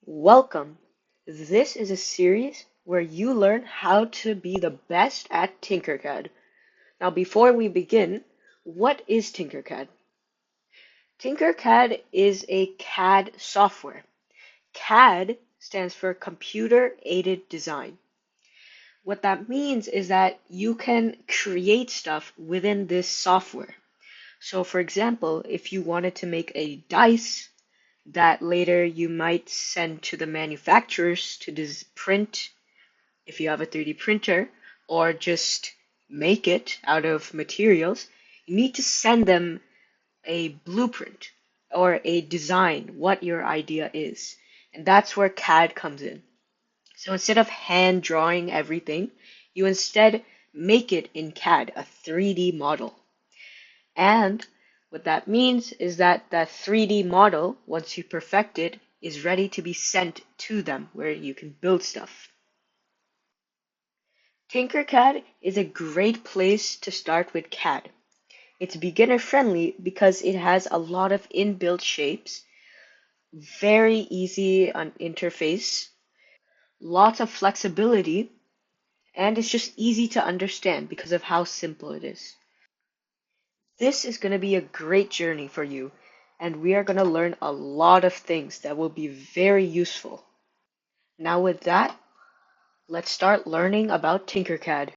Welcome! This is a series where you learn how to be the best at TinkerCAD. Now, before we begin, what is TinkerCAD? TinkerCAD is a CAD software. CAD stands for Computer Aided Design. What that means is that you can create stuff within this software. So, for example, if you wanted to make a dice that later you might send to the manufacturers to print if you have a 3D printer, or just make it out of materials, you need to send them a blueprint or a design, what your idea is. And that's where CAD comes in. So instead of hand drawing everything, you instead make it in CAD, a 3D model. And what that means is that that 3D model, once you perfect it, is ready to be sent to them where you can build stuff. TinkerCAD is a great place to start with CAD. It's beginner friendly because it has a lot of inbuilt shapes, very easy on interface, lots of flexibility, and it's just easy to understand because of how simple it is. This is going to be a great journey for you, and we are going to learn a lot of things that will be very useful. Now with that, let's start learning about TinkerCAD.